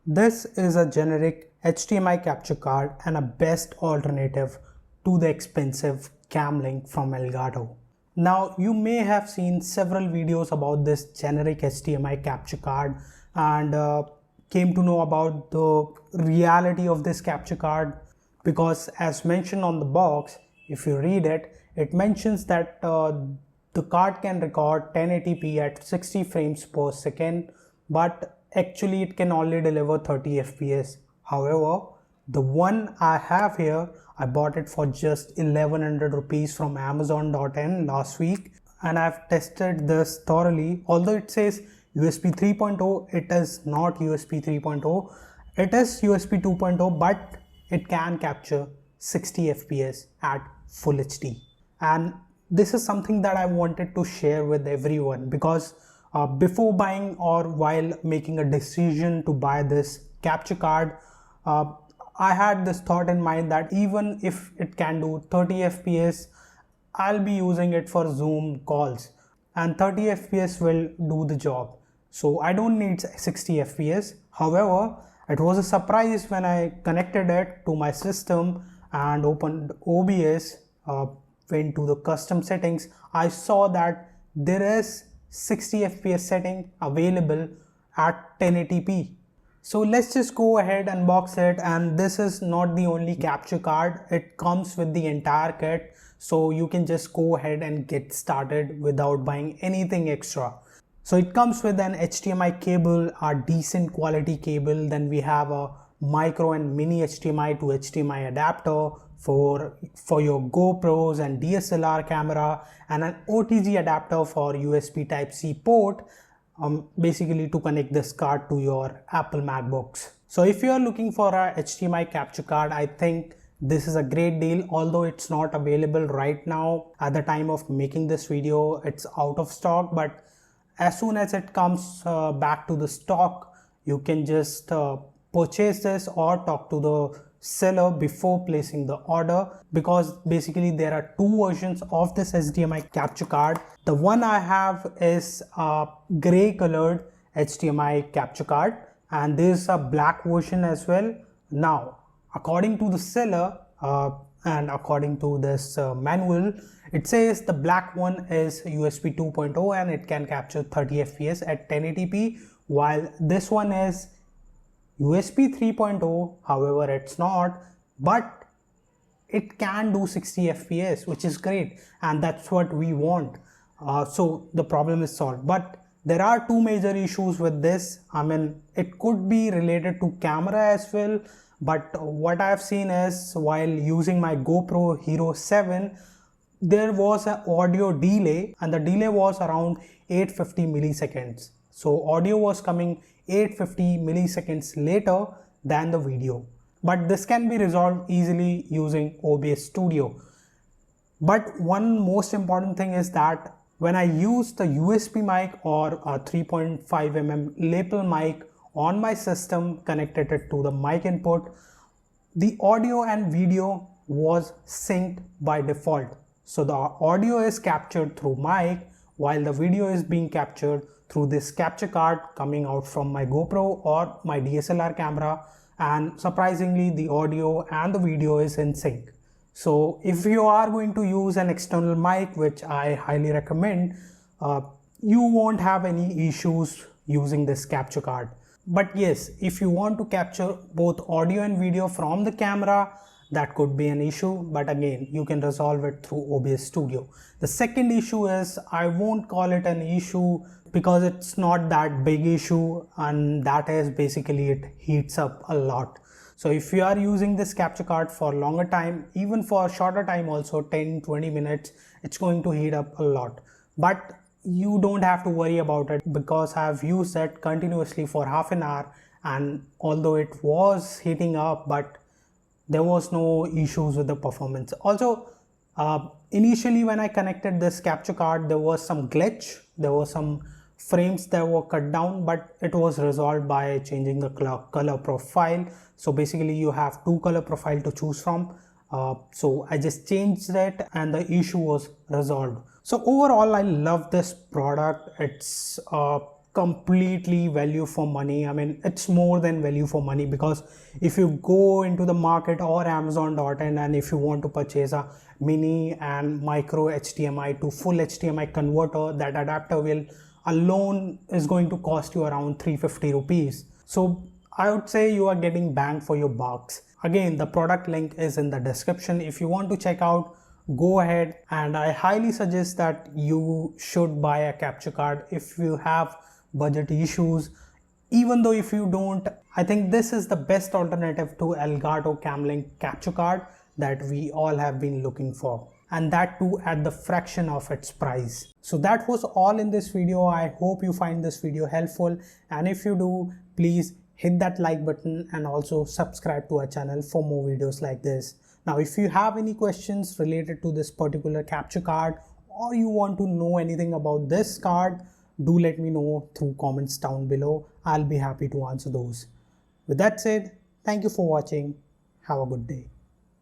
This is a generic HDMI capture card and a best alternative to the expensive Camlink from Elgato. Now you may have seen several videos about this generic HDMI capture card and came to know about the reality of this capture card, because as mentioned on the box, if you read it, it mentions that the card can record 1080p at 60 frames per second, but actually it can only deliver 30 fps. However, the one I have here, I bought it for just 1100 rupees from Amazon.in last week, and I've tested this thoroughly. Although it says USB 3.0, it is not USB 3.0. It is USB 2.0, but it can capture 60 fps at full HD. And this is something that I wanted to share with everyone, because before buying or while making a decision to buy this capture card, I had this thought in mind that even if it can do 30 fps, I'll be using it for Zoom calls, and 30 fps will do the job. So I don't need 60 fps. However, it was a surprise when I connected it to my system and opened OBS, went to the custom settings. I saw that there is 60 fps setting available at 1080p. So let's just go ahead and unbox it. And this is not the only capture card, it comes with the entire kit, so you can just go ahead and get started without buying anything extra. So it comes with an HDMI cable, a decent quality cable. Then we have a micro and mini HDMI to HDMI adapter for your GoPros and DSLR camera, and an OTG adapter for USB Type C port, basically to connect this card to your Apple Macbooks. So if you are looking for a HDMI capture card, I think this is a great deal. Although it's not available right now at the time of making this video, it's out of stock, but as soon as it comes back to the stock, you can just purchase this or talk to the seller before placing the order, because basically there are two versions of this HDMI capture card. The one I have is a gray colored HDMI capture card, and there's a black version as well. Now, according to the seller and according to this manual, it says the black one is USB 2.0 and it can capture 30 fps at 1080p, while this one is USB 3.0. However, it's not, but it can do 60 fps, which is great, and that's what we want. So the problem is solved. But there are two major issues with this. I mean, it could be related to camera as well, but what I've seen is while using my GoPro Hero 7, there was an audio delay, and the delay was around 850 milliseconds. So audio was coming 850 milliseconds later than the video. But this can be resolved easily using OBS Studio. But one most important thing is that when I use the USB mic or a 3.5mm lapel mic on my system, connected it to the mic input, the audio and video was synced by default. So the audio is captured through mic while the video is being captured through this capture card coming out from my GoPro or my DSLR camera, and surprisingly the audio and the video is in sync. So if you are going to use an external mic, which I highly recommend, you won't have any issues using this capture card. But yes, if you want to capture both audio and video from the camera, that could be an issue, but again, you can resolve it through OBS Studio. The second issue is, I won't call it an issue because it's not that big issue, and that is basically it heats up a lot. So if you are using this capture card for a longer time, even for a shorter time also, 10-20 minutes, it's going to heat up a lot. But you don't have to worry about it, because I've used it continuously for half an hour, and although it was heating up, but there was no issues with the performance. Also, initially when I connected this capture card, there was some glitch. There were some frames that were cut down, but it was resolved by changing the color profile. So basically you have two color profile to choose from. So I just changed it and the issue was resolved. So overall, I love this product. It's completely value for money. I mean, it's more than value for money, because if you go into the market or Amazon.in and if you want to purchase a mini and micro HDMI to full HDMI converter, that adapter will alone is going to cost you around 350 rupees. So I would say you are getting bang for your bucks. Again, the product link is in the description. If you want to check out, go ahead, and I highly suggest that you should buy a capture card if you have budget issues. Even though if you don't, I think this is the best alternative to Elgato Camlink capture card that we all have been looking for, and that too at the fraction of its price. So that was all in this video. I hope you find this video helpful, and if you do, please hit that like button and also subscribe to our channel for more videos like this. Now, if you have any questions related to this particular capture card, or you want to know anything about this card, do let me know through comments down below. I'll be happy to answer those. With that said, thank you for watching. Have a good day.